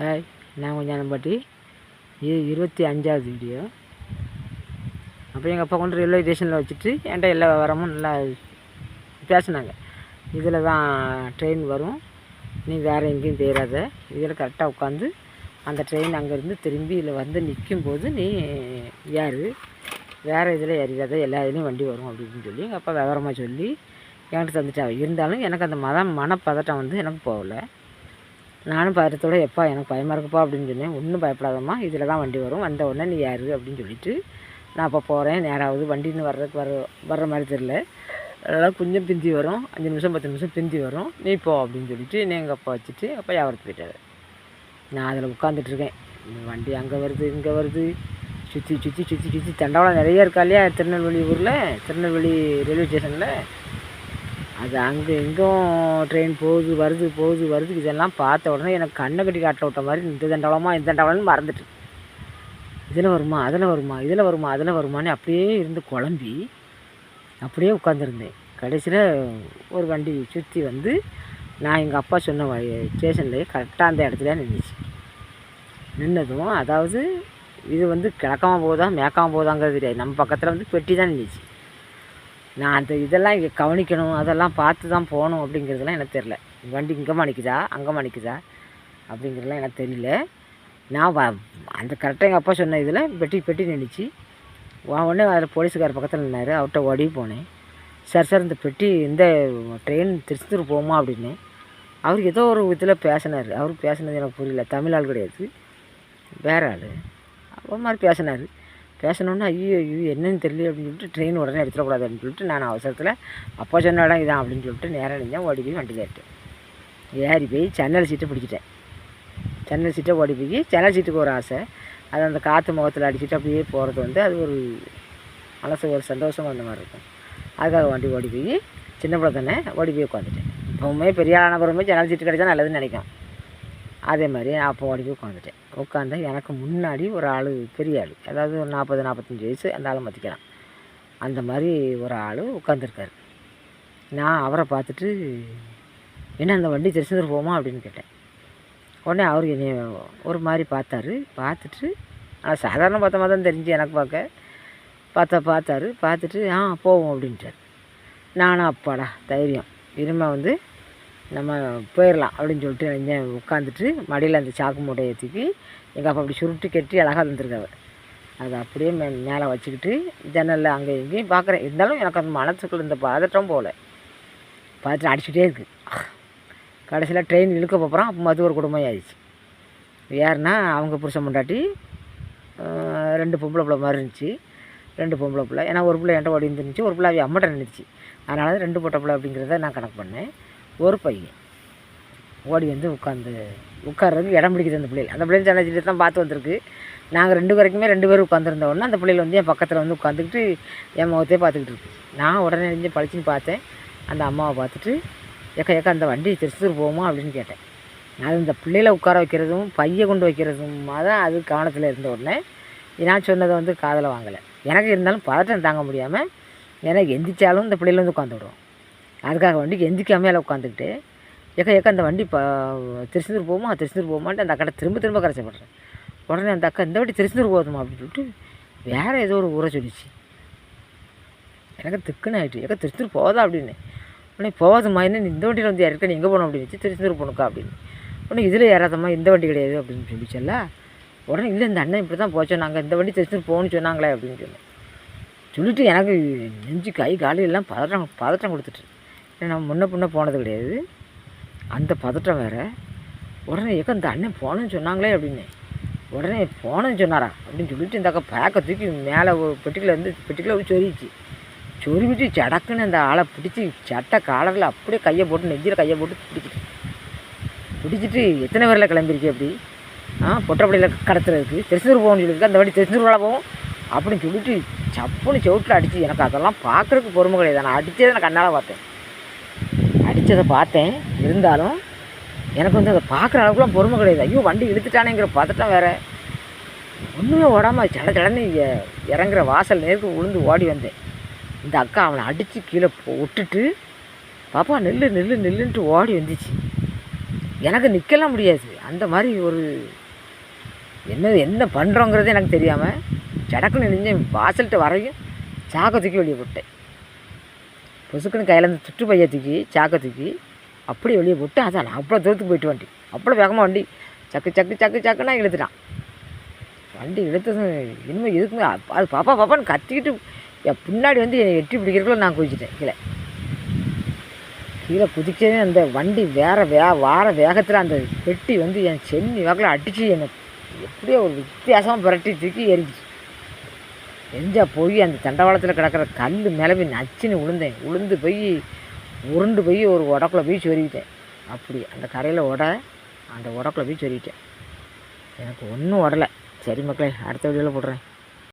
Hi, நான் கொஞ்சம் பாட்டி. இது 25வது வீடியோ. அப்போ எங்கள் அப்பா கொண்டு ரயில்வே ஸ்டேஷனில் வச்சுட்டு என்கிட்ட எல்லா விவரமும் நல்லா பேசினாங்க. இதில் தான் ட்ரெயின் வரும், நீ வேறு எங்கேயும் போயிடாத, இதில் கரெக்டாக உட்காந்து அந்த ட்ரெயின் அங்கேருந்து திரும்பி இதில் வந்து நிற்கும்போது நீ ஏறு, வேறு இதில் ஏறிடாத, எல்லா இதுலேயும் வண்டி வரும் அப்படின்னு சொல்லி எங்கள் அப்பா விவரமாக சொல்லி என்கிட்ட தந்துட்டாங்க. இருந்தாலும் எனக்கு அந்த மனப்பதட்டம் வந்து எனக்கு போகலை. நானும் பதட்டத்தோடு எப்பா எனக்கு பயமாக இருக்குப்பா அப்படின்னு சொன்னேன். ஒன்றும் பயப்படாதம்மா, இதில் தான் வண்டி வரும், வந்த உடனே நீ ஏறு அப்படின்னு சொல்லிவிட்டு நான் அப்போ போகிறேன். நேராவது வண்டின்னு வர்ற மாதிரி தெரில, அதெல்லாம் கொஞ்சம் பிந்தி வரும், 5 நிமிஷம் 10 நிமிஷம் பிந்தி வரும், நீ போ அப்படின்னு சொல்லிவிட்டு என்னை எங்கள் அப்பா வச்சுட்டு அப்போ வியாபாரத்து போயிட்டார். நான் அதில் உட்காந்துட்ருக்கேன். வண்டி அங்கே வருது இங்கே வருது, சுற்றி சுற்றி சுற்றி சுற்றி தண்டவாளம் நிறைய இருக்கா இல்லையா திருநெல்வேலி ஊரில், திருநெல்வேலி ரயில்வே ஸ்டேஷனில். அது அங்கே எங்கும் ட்ரெயின் போகுது வருது. இதெல்லாம் பார்த்த உடனே எனக்கு கண்ணை கட்டி காட்டில் விட்ட மாதிரி இந்த தண்டவாளம்னு மறந்துட்டு, இதில் வருமா இதில் வருமானு அப்படியே இருந்து குழம்பி அப்படியே உட்காந்துருந்தேன். கடைசியில் ஒரு வண்டி சுற்றி வந்து நான் எங்கள் அப்பா சொன்ன ஸ்டேஷன்லேயே கரெக்டாக அந்த இடத்துல நின்னதும், அதாவது இது வந்து கிழக்காமல் போகுதா மேற்காமல் போகுதாங்கிறது தெரியாது, நம்ம பக்கத்தில் வந்து பெட்டி தான் நின்றுச்சு. நான் அந்த இதெல்லாம் இங்கே கவனிக்கணும், அதெல்லாம் பார்த்து தான் போகணும் அப்படிங்கிறதுலாம் எனக்கு தெரில. வண்டி இங்கே நிற்குதா அங்கே நிற்குதா அப்படிங்கிறதுலாம் எனக்கு தெரியல. நான் அந்த கரெக்டாக எங்கள் அப்பா சொன்ன இதில் பெட்டி நின்றுச்சு. உடனே அதில் போலீஸுக்கார பக்கத்தில் நின்னார், அவர்கிட்ட ஓடி போனேன். சார் இந்த பெட்டி இந்த ட்ரெயின் திருச்செந்தூர் போகுமா அப்படின்னு. அவர் ஏதோ ஒரு இதில் பேசினார். அவர் பேசினது எனக்கு புரியல, தமிழ் ஆள் கிடையாது, வேறு ஆள். ஒரு மாதிரி பேசினோன்னா ஐயோ என்னன்னு தெரியல அப்படின்னு சொல்லிட்டு ட்ரெயின் உடனே எடுத்துடக்கூடாது அப்படின்னு சொல்லிட்டு நான் அவசரத்தில் அப்பா சொன்ன இடம் இதான் அப்படின்னு சொல்லிட்டு நேராக நினைஞ்சேன். ஓடி போய் வண்டியில் ஏறி போய் ஜன்னல் சீட்டை பிடிச்சிட்டேன். ஜன்னல் சீட்டை ஓடி போய் ஜன்னல் சீட்டுக்கு ஒரு ஆசை, அது அந்த காற்று முகத்தில் அடிச்சுட்டு அப்படியே போகிறது வந்து அது ஒரு மனசு ஒரு சந்தோஷமாக அந்த மாதிரி இருக்கும். அதுக்காக வண்டி ஓடி போய் சின்ன பிள்ளை தானே ஓடி போய் உட்காந்துட்டேன். இப்போவுமே பெரிய ஆளான பிறமே ஜன்னல் சீட்டு கிடைச்சா நல்லதுன்னு நினைக்கும். அதே மாதிரி அப்போ ஓடி போய் உட்காந்தா எனக்கு முன்னாடி ஒரு ஆள், பெரிய ஆள், அதாவது ஒரு 40-45 வயசு, அந்த ஆளை மதிக்கலாம், அந்த மாதிரி ஒரு ஆள் உட்காந்துருக்காரு. நான் அவரை பார்த்துட்டு என்ன அந்த வண்டி திருச்செந்தூர் போகுமா அப்படின்னு கேட்டேன். உடனே அவர் என்னை ஒரு மாதிரி பார்த்துட்டு ஆனால் சாதாரண பார்த்த மாதிரி தான் தெரிஞ்சு எனக்கு பார்த்துட்டு போவோம் அப்படின்ட்டார். நானும் அப்பாடா தைரியம், இனிமேல் வந்து நம்ம போயிடலாம் அப்படின்னு சொல்லிட்டு இங்கே உட்காந்துட்டு மடியில் அந்த சாக்கு மூட்டையை தூக்கி எங்கள் அப்பா அப்படி சுருட்டி கட்டி அழகாக தந்துருக்காரு. அதை அப்படியே மேலே வச்சுக்கிட்டு ஜன்னலில் அங்கே இங்கேயும் பார்க்குறேன். இருந்தாலும் எனக்கு அந்த மனசுக்குள்ள இந்த பதட்டம் போகல, பதட்டம் அடிச்சுட்டே இருக்குது. கடைசியில் ட்ரெயின் இழுக்க போகிறோம். அப்போ அது ஒரு குடும்பம் ஆயிடுச்சு. யாருன்னா அவங்க புருஷன் பொண்டாட்டி, 2 பொம்பளை பிள்ளை மாதிரி இருந்துச்சு. 2 பொம்பளை பிள்ளை, ஏன்னா ஒரு பிள்ளை என்கிட்ட ஓடி இருந்துருந்துச்சு, ஒரு பிள்ளை அவ அம்மட்ட நின்றுச்சு. அதனால 2 பொட்டை பிள்ளை அப்படிங்கிறத நான் கணக்கு பண்ணேன். ஒரு பையன் ஓடி வந்து உட்கார்றதுக்கு இடம் பிடிக்குது அந்த பிள்ளைகள். அந்த பிள்ளைகள் சண்டை தான் பார்த்து வந்திருக்கு. நாங்கள் 2 வரைக்குமே 2 பேரும் உட்காந்துருந்த உடனே அந்த பிள்ளைகள் வந்து என் பக்கத்தில் வந்து உட்காந்துக்கிட்டு என் முகத்தையே பார்த்துக்கிட்டு இருக்கு. நான் உடனே நெஞ்சு பழிச்சின்னு பார்த்தேன். அந்த அம்மாவை பார்த்துட்டு ஏக்கா அந்த வண்டி திருச்செந்தூர் போகுமா அப்படின்னு கேட்டேன். அது இந்த பிள்ளைகளை உட்கார வைக்கிறதும் பையை கொண்டு வைக்கிறதும் தான் அது கவனத்தில் இருந்த உடனே நான் சொன்னதை வந்து காதில் வாங்கலை. எனக்கு இருந்தாலும் பதட்டம் தாங்க முடியாமல் எனக்கு எந்திரிச்சாலும் இந்த பிள்ளைகள் வந்து உட்காந்து விடுவோம். அதுக்காக வண்டிக்கு எந்திரிக்காமையால் உட்காந்துக்கிட்டு ஏக்கா அந்த வண்டி திருச்செந்தூர் போகுமான்ட்டு அந்த அக்கா திரும்ப கரைச்சப்படுறேன். உடனே அந்த அக்கா இந்த வண்டி திருச்செந்தூர் போகுதுமா அப்படின்னு சொல்லிட்டு வேறு ஏதோ ஒரு ஊரை சொல்லிச்சு. எனக்கு திக்குன்னு ஆகிட்டு, ஏக்கா திருச்செந்தூர் போதா அப்படின்னு. உடனே போகாதம்மா, என்ன இந்த வண்டியில் வந்து யாருக்கா எங்கே போகணும் அப்படின்னு திருச்செந்தூர் போகணுக்கா அப்படின்னு. உடனே இதில் ஏறாதம்மா, இந்த வண்டி கிடையாது அப்படின்னு சொல்லிச்சல்ல. உடனே இல்லை இந்த அண்ணன் இப்படி தான் போச்சோம், நாங்கள் இந்த வண்டி திருச்செந்தூர் போகணும்னு சொன்னாங்களே அப்படின்னு சொல்லிட்டு எனக்கு நெஞ்சு கை காலையெல்லாம் பதட்டம் கொடுத்துட்டு. நான் முன்ன போனது கிடையாது, அந்த பதட்டம் வேறு. உடனே ஏக்கா இந்த அண்ணன் போகணுன்னு சொன்னாங்களே அப்படின்னு. உடனே போகணுன்னு சொன்னாரா அப்படின்னு சொல்லிட்டு இந்த அக்கா பேக்கை தூக்கி மேலே ஒரு பெட்டிக்குள்ள சொருவிட்டு சடக்குன்னு அந்த ஆளை பிடிச்சி சட்டை காலரில் அப்படியே கையை போட்டு நெஞ்சில் கையை போட்டு பிடிச்சிட்டு எத்தனை பேரில் கிளம்பிருக்கு அப்படி பொட்டப்படியில் கடத்துறதுக்கு திருச்செந்தூர் போகணும்னு சொல்லியிருக்கு, அந்த வண்டி திருச்செந்தூர் போகும் அப்படின்னு சொல்லிட்டு சப்புன்னு செவுட்டில் அடித்து. எனக்கு அதெல்லாம் பார்க்குறதுக்கு பொறுமை கிடையாது. நான் அடித்ததை நான் கண்ணால் பார்த்தேன். இருந்தாலும் எனக்கு வந்து அதை பார்க்குற அளவுக்குலாம் பொறுமை கிடையாது. ஐயோ வண்டி இழுத்துட்டானேங்கிற பதட்டம் வேறு. ஒன்றுமே ஓடாமல் சடன்னு இறங்குற வாசல் நேருக்கு விழுந்து ஓடி வந்தேன். இந்த அக்கா அவனை அடித்து கீழே விட்டுட்டு பாப்பா நில்லுன்ட்டு ஓடி வந்துச்சு. எனக்கு நிற்கலாம் முடியாது. அந்த மாதிரி ஒரு என்ன பண்ணுறோங்கிறது எனக்கு தெரியாமல் சடக்குன்னு நெஞ்சேன் வாசல்கிட்ட வரையும் சாக்கை தூக்கி வெளியே போட்டேன். பொசுக்குன்னு கையில் இருந்து சுற்று பையை தூக்கி சாக்கை தூக்கி அப்படியே வெளியே போட்டு அதான் நான் அவ்வளோ தூரத்துக்கு போயிட்டு வண்டி அவ்வளோ வேகமாக வண்டி சக்குன்னா இழுத்துட்டான். வண்டி இழுத்தது இனிமேல் எதுக்குமே அது பாப்பான்னு கத்திக்கிட்டு என் பின்னாடி வந்து என்னை எட்டி பிடிக்கிறதுக்குள்ள நான் குதிச்சிட்டேன். கீழே குதிக்கவே அந்த வண்டி வார வேகத்தில் அந்த பெட்டி வந்து என் சென்னி வாக்கில் அடித்து என்னை எப்படியோ ஒரு வித்தியாசமாக புரட்டி தூக்கி எரிஞ்சா போய் அந்த தண்டவாளத்தில் கிடக்கிற கல் மேலே போய் நச்சுன்னு உளுந்து போய் உருண்டு போய் ஒரு உடக்குள்ள போய் சொருவிட்டேன். அப்படி அந்த கரையில் அந்த உடக்குள்ள போய் சொருவிட்டேன். எனக்கு ஒன்றும் உடலை. சரி மக்களே, அடுத்த வீடியோவில் போடுறேன்.